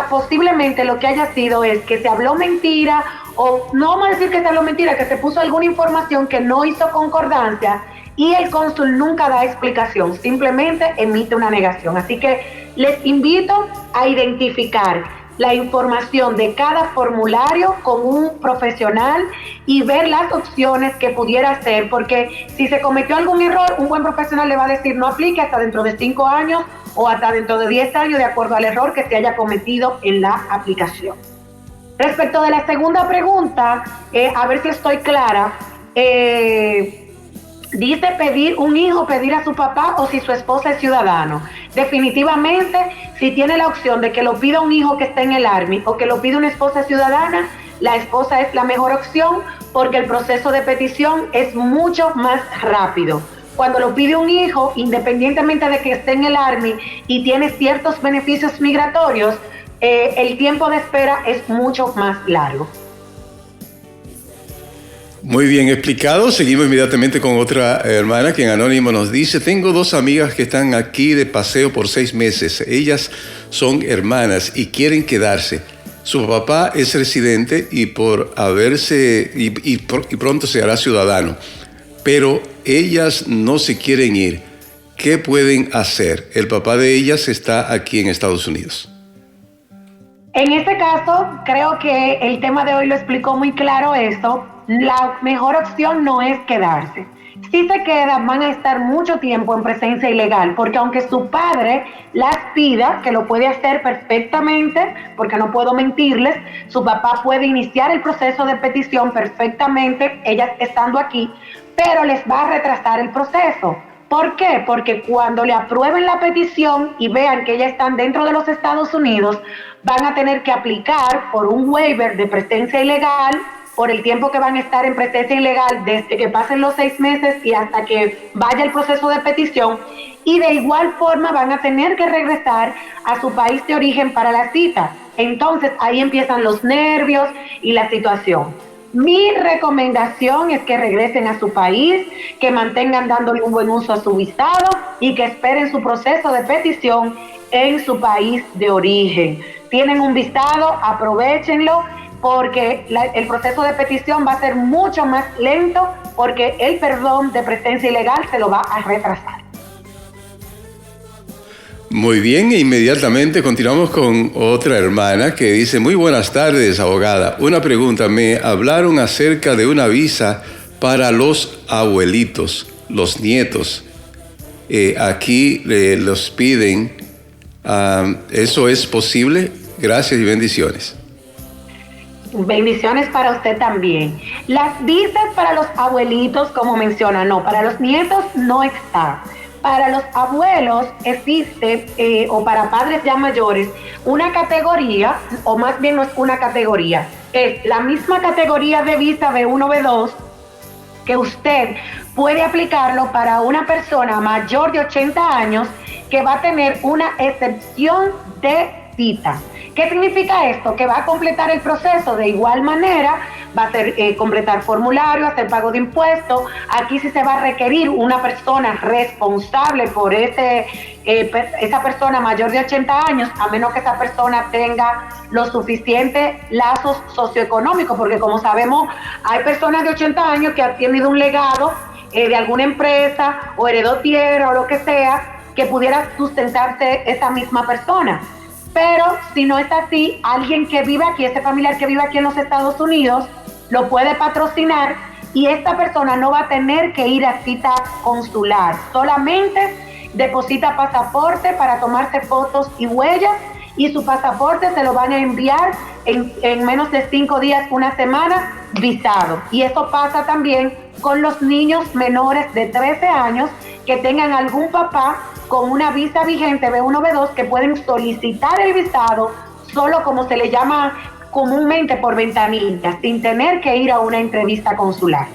Speaker 2: posiblemente lo que haya sido es que se habló mentira, o no vamos a decir que se habló mentira, que se puso alguna información que no hizo concordancia y el cónsul nunca da explicación, simplemente emite una negación. Así que les invito a identificar la información de cada formulario con un profesional y ver las opciones que pudiera hacer, porque si se cometió algún error, un buen profesional le va a decir no aplique hasta dentro de 5 años o hasta dentro de 10 años, de acuerdo al error que se haya cometido en la aplicación. Respecto de la segunda pregunta, a ver si estoy clara, dice pedir a su papá o si su esposa es ciudadano. Definitivamente, si tiene la opción de que lo pida un hijo que esté en el Army o que lo pida una esposa ciudadana, la esposa es la mejor opción porque el proceso de petición es mucho más rápido. Cuando lo pide un hijo, independientemente de que esté en el Army y tiene ciertos beneficios migratorios, el tiempo de espera es mucho más largo.
Speaker 1: Muy bien explicado. Seguimos inmediatamente con otra hermana que en Anónimo nos dice: tengo 2 amigas que están aquí de paseo por 6 meses. Ellas son hermanas y quieren quedarse. Su papá es residente y pronto se hará ciudadano. Pero ellas no se quieren ir. ¿Qué pueden hacer? El papá de ellas está aquí en Estados Unidos.
Speaker 2: En este caso, creo que el tema de hoy lo explicó muy claro eso. La mejor opción no es quedarse. Si se quedan, van a estar mucho tiempo en presencia ilegal, porque aunque su padre las pida, que lo puede hacer perfectamente, porque no puedo mentirles, su papá puede iniciar el proceso de petición perfectamente, ellas estando aquí, pero les va a retrasar el proceso. ¿Por qué? Porque cuando le aprueben la petición y vean que ya están dentro de los Estados Unidos, van a tener que aplicar por un waiver de presencia ilegal por el tiempo que van a estar en presencia ilegal, desde que pasen los 6 meses y hasta que vaya el proceso de petición, y de igual forma van a tener que regresar a su país de origen para la cita. Entonces ahí empiezan los nervios y la situación. Mi recomendación es que regresen a su país, que mantengan dándole un buen uso a su visado y que esperen su proceso de petición en su país de origen. Tienen un visado, aprovéchenlo, porque el proceso de petición va a ser mucho más lento, porque el perdón de presencia ilegal se lo va a retrasar.
Speaker 1: Muy bien, inmediatamente continuamos con otra hermana que dice: muy buenas tardes, abogada. Una pregunta, me hablaron acerca de una visa para los abuelitos, los nietos. Aquí los piden. ¿Eso es posible? Gracias y bendiciones.
Speaker 2: Bendiciones para usted también. Las visas para los abuelitos, como menciona, no, para los nietos no está. Para los abuelos existe, o para padres ya mayores, una categoría, o más bien no es una categoría, es la misma categoría de visa B1, B2, que usted puede aplicarlo para una persona mayor de 80 años que va a tener una excepción de cita. ¿Qué significa esto? Que va a completar el proceso de igual manera, va a hacer completar formulario, hacer pago de impuestos. Aquí sí se va a requerir una persona responsable por esa persona mayor de 80 años, a menos que esa persona tenga los suficientes lazos socioeconómicos, porque como sabemos, hay personas de 80 años que han tenido un legado de alguna empresa o heredó tierra o lo que sea, que pudiera sustentarse esa misma persona. Pero si no es así, alguien que vive aquí, ese familiar que vive aquí en los Estados Unidos, lo puede patrocinar y esta persona no va a tener que ir a cita consular. Solamente deposita pasaporte para tomarse fotos y huellas, y su pasaporte se lo van a enviar en menos de 5 días, una semana, visado. Y eso pasa también con los niños menores de 13 años que tengan algún papá con una visa vigente B1, B2, que pueden solicitar el visado solo, como se le llama comúnmente, por ventanilla, sin tener que ir a una entrevista consular.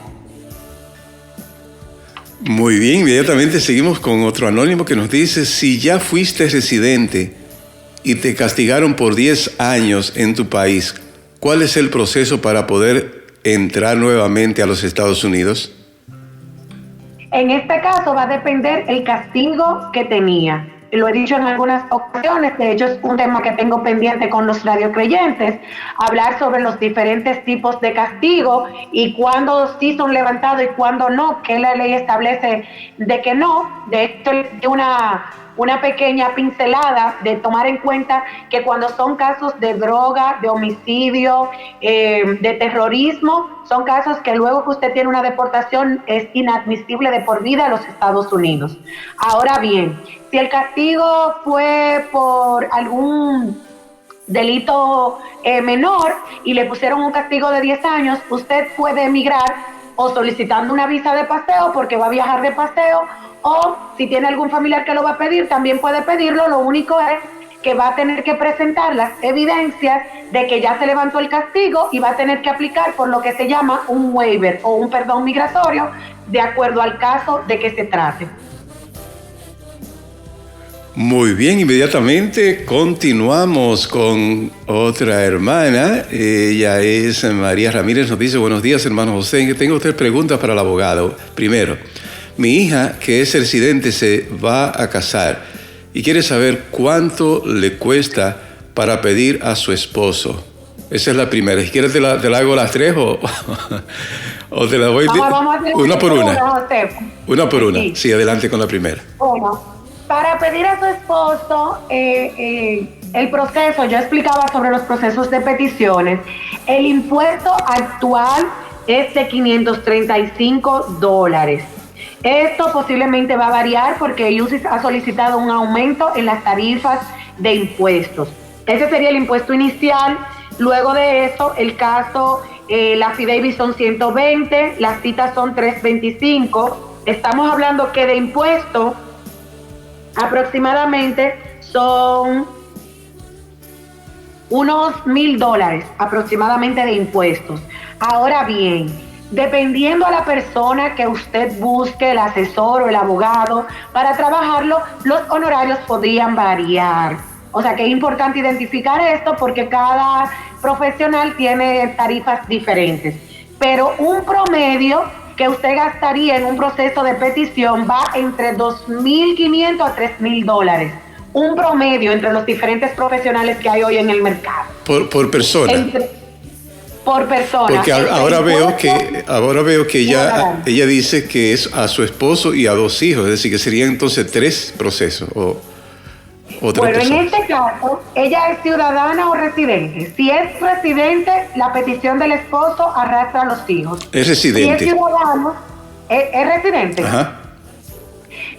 Speaker 1: Muy bien, inmediatamente seguimos con otro anónimo que nos dice: si ya fuiste residente y te castigaron por 10 años en tu país, ¿cuál es el proceso para poder entrar nuevamente a los Estados Unidos?
Speaker 2: En este caso va a depender el castigo que tenía. Lo he dicho en algunas ocasiones, de hecho es un tema que tengo pendiente con los radiocreyentes, hablar sobre los diferentes tipos de castigo y cuándo sí son levantados y cuándo no, que la ley establece de que no. De hecho, una pequeña pincelada de tomar en cuenta que cuando son casos de droga, de homicidio, de terrorismo, son casos que luego que usted tiene una deportación es inadmisible de por vida a los Estados Unidos. Ahora bien, si el castigo fue por algún delito menor y le pusieron un castigo de 10 años, usted puede emigrar o solicitando una visa de paseo porque va a viajar de paseo, o si tiene algún familiar que lo va a pedir, también puede pedirlo. Lo único es que va a tener que presentar las evidencias de que ya se levantó el castigo y va a tener que aplicar por lo que se llama un waiver o un perdón migratorio, de acuerdo al caso de que se trate.
Speaker 1: Muy bien, inmediatamente continuamos con otra hermana. Ella es María Ramírez. Nos dice: buenos días, hermano José. Tengo 3 preguntas para el abogado. Primero, mi hija, que es residente, se va a casar y quiere saber cuánto le cuesta para pedir a su esposo. Esa es la primera. Si quieres te la hago las 3 o te la voy
Speaker 2: vamos a hacer
Speaker 1: una por una.
Speaker 2: José.
Speaker 1: Una por una.
Speaker 2: Sí.
Speaker 1: Sí, adelante con la primera.
Speaker 2: Bueno, para pedir a su esposo, el proceso, yo explicaba sobre los procesos de peticiones. El impuesto actual es de $535. Esto posiblemente va a variar porque UCIS ha solicitado un aumento en las tarifas de impuestos. Ese sería el impuesto inicial. Luego de eso, el caso, la affidavit son 120, las citas son 325. Estamos hablando que de impuesto aproximadamente son unos $1,000 aproximadamente de impuestos. Ahora bien, dependiendo a la persona que usted busque, el asesor o el abogado, para trabajarlo, los honorarios podrían variar. O sea que es importante identificar esto porque cada profesional tiene tarifas diferentes. Pero un promedio que usted gastaría en un proceso de petición va entre $2,500 a $3,000. Un promedio entre los diferentes profesionales que hay hoy en el mercado.
Speaker 1: Por persona.
Speaker 2: Por persona.
Speaker 1: Porque ahora veo que ella dice que es a su esposo y a 2 hijos, es decir, que serían entonces 3 procesos o 3
Speaker 2: bueno,
Speaker 1: personas.
Speaker 2: en este caso, ¿ella es ciudadana o residente? Si es residente, la petición del esposo arrastra a los hijos.
Speaker 1: Es residente.
Speaker 2: Si es ciudadano, ¿es residente?
Speaker 1: Ajá.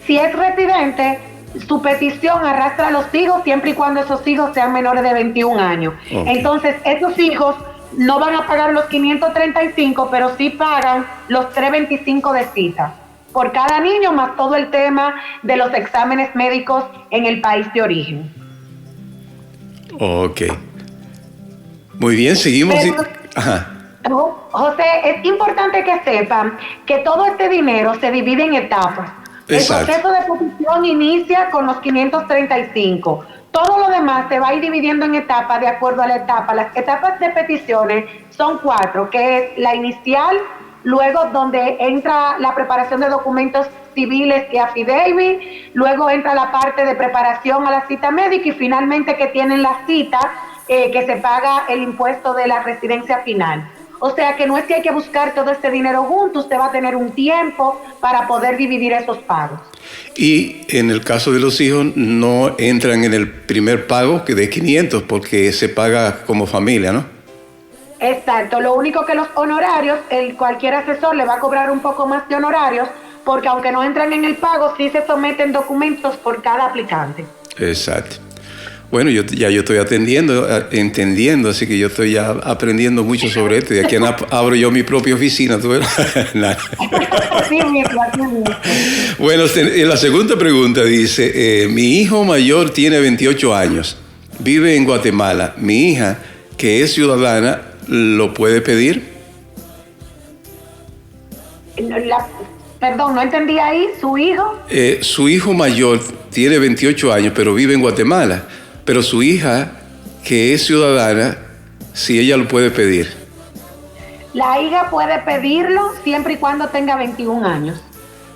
Speaker 2: Si es residente, su petición arrastra a los hijos siempre y cuando esos hijos sean menores de 21 años. Okay. Entonces, esos hijos no van a pagar los 535, pero sí pagan los 325 de cita por cada niño, más todo el tema de los exámenes médicos en el país de origen.
Speaker 1: Ok. Muy bien, seguimos.
Speaker 2: Pero, ajá. José, es importante que sepan que todo este dinero se divide en etapas.
Speaker 1: Exacto.
Speaker 2: El proceso de petición inicia con los 535. Todo lo demás se va a ir dividiendo en etapas de acuerdo a la etapa. Las etapas de peticiones son 4, que es la inicial, luego donde entra la preparación de documentos civiles y affidavit, luego entra la parte de preparación a la cita médica y finalmente que tienen la cita, que se paga el impuesto de la residencia final. O sea que no es que hay que buscar todo este dinero junto, usted va a tener un tiempo para poder dividir esos pagos.
Speaker 1: Y en el caso de los hijos no entran en el primer pago que de 500 porque se paga como familia, ¿no?
Speaker 2: Exacto, lo único que los honorarios, cualquier asesor le va a cobrar un poco más de honorarios porque aunque no entran en el pago, sí se someten documentos por cada aplicante.
Speaker 1: Exacto. Bueno, yo estoy entendiendo, así que yo estoy ya aprendiendo mucho sobre esto. Y aquí abro yo mi propia oficina. ¿Tú ves?
Speaker 2: Sí, mismo.
Speaker 1: Bueno, la segunda pregunta dice, mi hijo mayor tiene 28 años, vive en Guatemala. Mi hija, que es ciudadana, ¿lo puede pedir?
Speaker 2: Perdón, no entendí ahí. ¿Su hijo?
Speaker 1: Su hijo mayor tiene 28 años, pero vive en Guatemala. Pero su hija, que es ciudadana, si ella lo puede pedir.
Speaker 2: La hija puede pedirlo siempre y cuando tenga 21 años.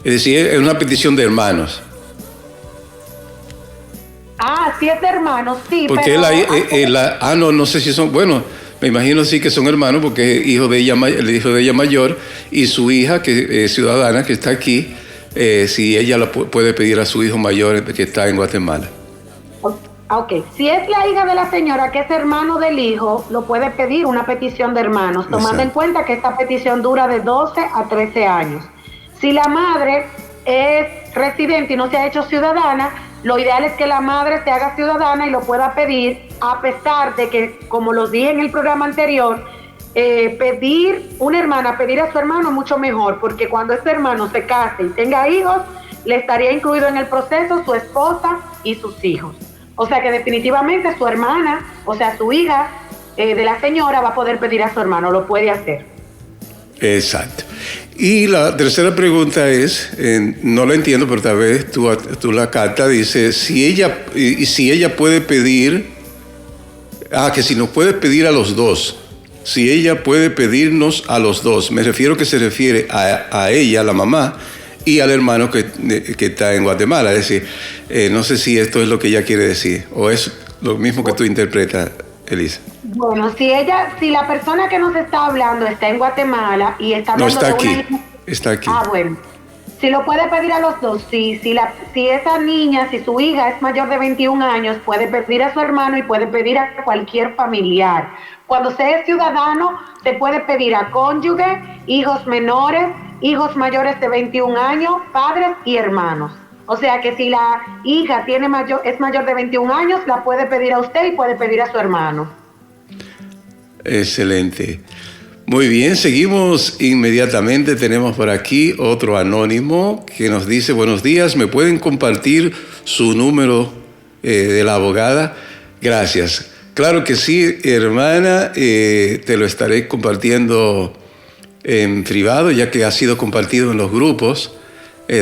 Speaker 1: Es decir, es una petición de hermanos.
Speaker 2: Ah, sí es de hermanos, sí.
Speaker 1: Porque
Speaker 2: pero...
Speaker 1: no sé si son, bueno, me imagino sí que son hermanos porque es hijo de ella, el hijo de ella mayor y su hija, que es ciudadana, que está aquí, si ella la puede pedir a su hijo mayor que está en Guatemala.
Speaker 2: Ok, si es la hija de la señora que es hermano del hijo, lo puede pedir una petición de hermanos, tomando en cuenta que esta petición dura de 12 a 13 años. Si la madre es residente y no se ha hecho ciudadana, lo ideal es que la madre se haga ciudadana y lo pueda pedir, a pesar de que, como los dije en el programa anterior, pedir a su hermano es mucho mejor, porque cuando ese hermano se case y tenga hijos, le estaría incluido en el proceso su esposa y sus hijos. O sea que definitivamente su hermana, o sea su hija de la señora va a poder pedir a su hermano, lo puede hacer.
Speaker 1: Exacto. Y la tercera pregunta es, no la entiendo, pero tal vez tú la carta dice, si ella puede pedir, que si nos puede pedir a los dos, si ella puede pedirnos a los dos, me refiero que se refiere a ella, la mamá, y al hermano que está en Guatemala. Es decir, no sé si esto es lo que ella quiere decir, o es lo mismo que tú interpretas, Elisa.
Speaker 2: Bueno, si la persona que nos está hablando está en Guatemala y está hablando
Speaker 1: no, está
Speaker 2: de
Speaker 1: aquí,
Speaker 2: una...
Speaker 1: está aquí.
Speaker 2: Bueno. Si lo puede pedir a los dos, si esa niña, si su hija es mayor de 21 años, puede pedir a su hermano y puede pedir a cualquier familiar. Cuando se es ciudadano, se puede pedir a cónyuge, hijos menores, hijos mayores de 21 años, padres y hermanos. O sea que si la hija es mayor de 21 años, la puede pedir a usted y puede pedir a su hermano.
Speaker 1: Excelente. Muy bien, seguimos inmediatamente. Tenemos por aquí otro anónimo que nos dice, buenos días, ¿me pueden compartir su número de la abogada? Gracias. Claro que sí, hermana, te lo estaré compartiendo en privado, ya que ha sido compartido en los grupos.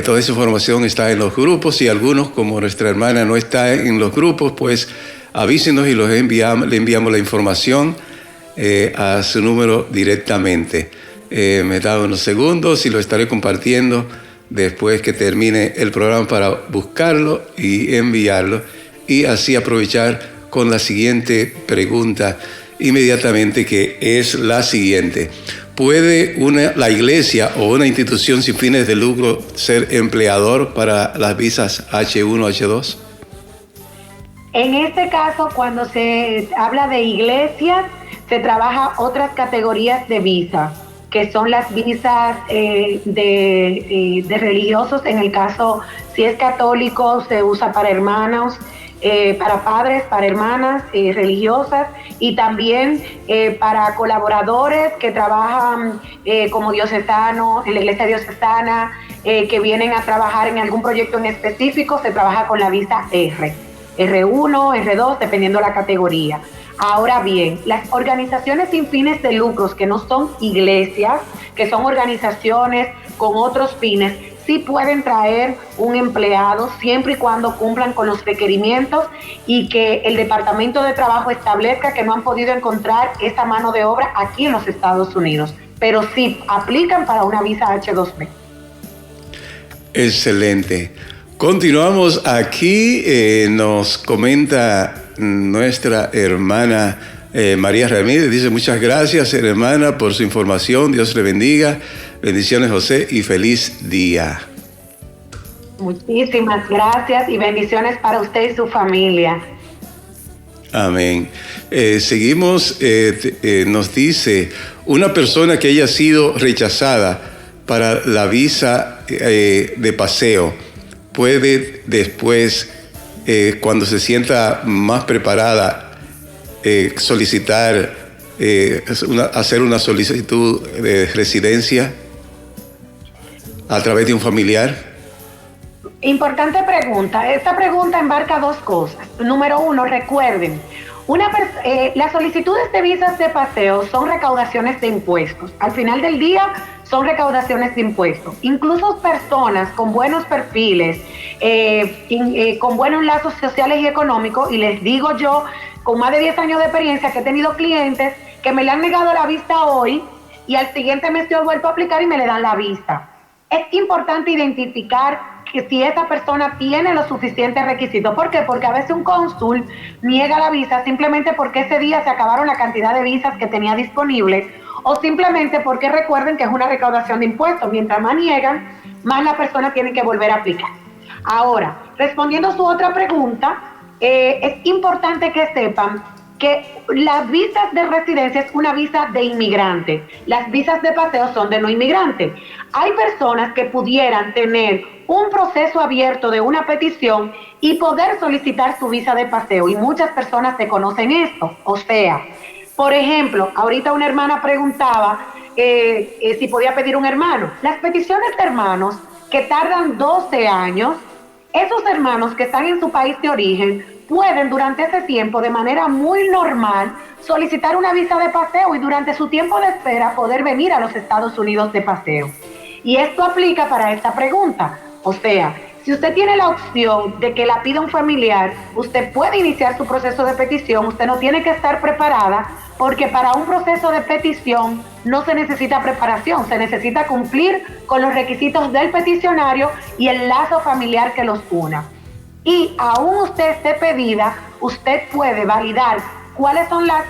Speaker 1: Toda esa información está en los grupos y algunos, como nuestra hermana no está en los grupos, pues avísenos y le enviamos la información a su número directamente. Me da unos segundos y lo estaré compartiendo después que termine el programa para buscarlo y enviarlo y así aprovechar con la siguiente pregunta inmediatamente, que es la siguiente. ¿Puede la iglesia o una institución sin fines de lucro ser empleador para las visas H1, H2?
Speaker 2: En este caso, cuando se habla de iglesias, se trabaja otras categorías de visa, que son las visas de religiosos. En el caso, si es católico, se usa para hermanos, para padres, para hermanas religiosas, y también para colaboradores que trabajan como diocesanos, en la iglesia diocesana, que vienen a trabajar en algún proyecto en específico, se trabaja con la visa R1, R2, dependiendo la categoría. Ahora bien, las organizaciones sin fines de lucros, que no son iglesias, que son organizaciones con otros fines, sí pueden traer un empleado siempre y cuando cumplan con los requerimientos y que el Departamento de Trabajo establezca que no han podido encontrar esa mano de obra aquí en los Estados Unidos, pero sí aplican para una visa H2B.
Speaker 1: Excelente. Continuamos aquí, nos comenta nuestra hermana María Ramírez, dice: muchas gracias, hermana, por su información, Dios le bendiga, bendiciones, José, y feliz día.
Speaker 2: Muchísimas gracias y bendiciones para usted y su familia.
Speaker 1: Amén. Seguimos, nos dice, una persona que haya sido rechazada para la visa de paseo, puede después, cuando se sienta más preparada, solicitar, hacer una solicitud de residencia a través de un familiar.
Speaker 2: Importante pregunta. Esta pregunta embarca dos cosas. Número uno, recuerden, las solicitudes de visas de paseo son recaudaciones de impuestos. Al final del día son recaudaciones de impuestos. Incluso personas con buenos perfiles, con buenos lazos sociales y económicos, y les digo yo, con más de 10 años de experiencia, que he tenido clientes que me le han negado la visa hoy y al siguiente mes yo vuelvo a aplicar y me le dan la visa. Es importante identificar que si esa persona tiene los suficientes requisitos. ¿Por qué? Porque a veces un cónsul niega la visa simplemente porque ese día se acabaron la cantidad de visas que tenía disponible, o simplemente porque recuerden que es una recaudación de impuestos. Mientras más niegan, más la persona tiene que volver a aplicar. Ahora, respondiendo a su otra pregunta, es importante que sepan que las visas de residencia es una visa de inmigrante. Las visas de paseo son de no inmigrante. Hay personas que pudieran tener un proceso abierto de una petición y poder solicitar su visa de paseo, y muchas personas se conocen esto. O sea, por ejemplo, ahorita una hermana preguntaba si podía pedir un hermano. Las peticiones de hermanos que tardan 12 años, esos hermanos que están en su país de origen pueden durante ese tiempo, de manera muy normal, solicitar una visa de paseo y durante su tiempo de espera poder venir a los Estados Unidos de paseo. Y esto aplica para esta pregunta. O sea, si usted tiene la opción de que la pida un familiar, usted puede iniciar su proceso de petición, usted no tiene que estar preparada, porque para un proceso de petición no se necesita preparación, se necesita cumplir con los requisitos del peticionario y el lazo familiar que los una. Y aún usted esté pedida, usted puede validar cuáles son las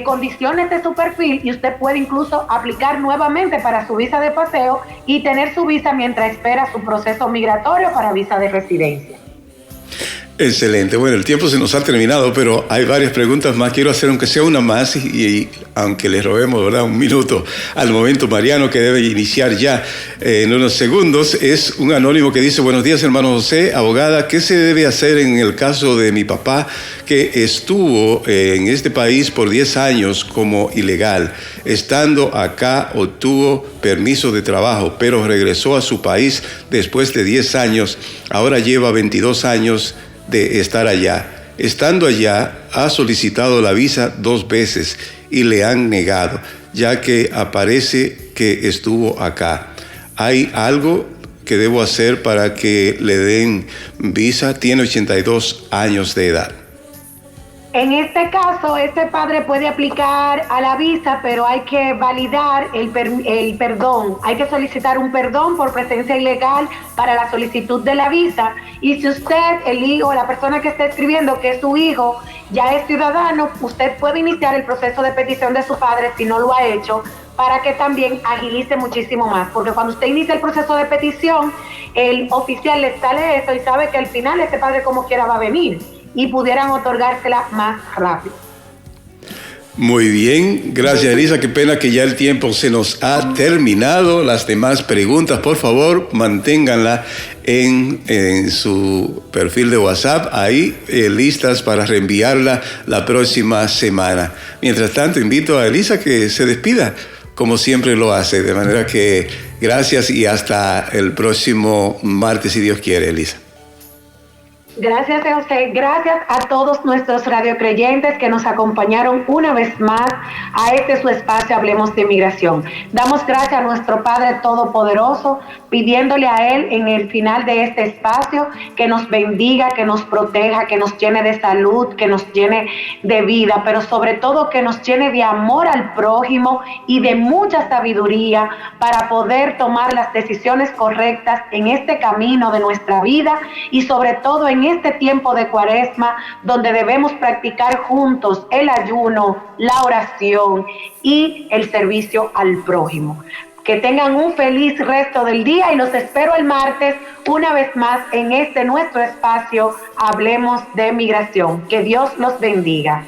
Speaker 2: condiciones de su perfil y usted puede incluso aplicar nuevamente para su visa de paseo y tener su visa mientras espera su proceso migratorio para visa de residencia.
Speaker 1: Excelente. Bueno, el tiempo se nos ha terminado, pero hay varias preguntas más. Quiero hacer aunque sea una más y aunque les robemos, ¿verdad?, un minuto al momento Mariano, que debe iniciar ya en unos segundos. Es un anónimo que dice: buenos días, hermano José, abogada, ¿qué se debe hacer en el caso de mi papá que estuvo en este país por 10 años como ilegal? Estando acá obtuvo permiso de trabajo, pero regresó a su país después de 10 años. Ahora lleva 22 años de estar allá. Estando allá, ha solicitado la visa 2 veces y le han negado, ya que aparece que estuvo acá. ¿Hay algo que debo hacer para que le den visa? Tiene 82 años de edad.
Speaker 2: En este caso, este padre puede aplicar a la visa, pero hay que validar el perdón. Hay que solicitar un perdón por presencia ilegal para la solicitud de la visa. Y si usted, el hijo, la persona que está escribiendo, que es su hijo, ya es ciudadano, usted puede iniciar el proceso de petición de su padre si no lo ha hecho, para que también agilice muchísimo más. Porque cuando usted inicia el proceso de petición, el oficial le sale eso y sabe que al final ese padre como quiera va a venir y pudieran otorgársela más rápido.
Speaker 1: Muy bien, gracias Elisa, qué pena que ya el tiempo se nos ha terminado. Las demás preguntas, por favor, manténganla en su perfil de WhatsApp, ahí listas para reenviarla la próxima semana. Mientras tanto, invito a Elisa que se despida, como siempre lo hace, de manera que gracias y hasta el próximo martes, si Dios quiere, Elisa.
Speaker 2: Gracias, José. Gracias a todos nuestros radiocreyentes que nos acompañaron una vez más a su espacio Hablemos de Migración. Damos gracias a nuestro Padre Todopoderoso, pidiéndole a Él en el final de este espacio que nos bendiga, que nos proteja, que nos llene de salud, que nos llene de vida, pero sobre todo que nos llene de amor al prójimo y de mucha sabiduría para poder tomar las decisiones correctas en este camino de nuestra vida y sobre todo en este tiempo de Cuaresma, donde debemos practicar juntos el ayuno, la oración y el servicio al prójimo. Que tengan un feliz resto del día y los espero el martes una vez más en nuestro espacio Hablemos de Migración. Que Dios los bendiga.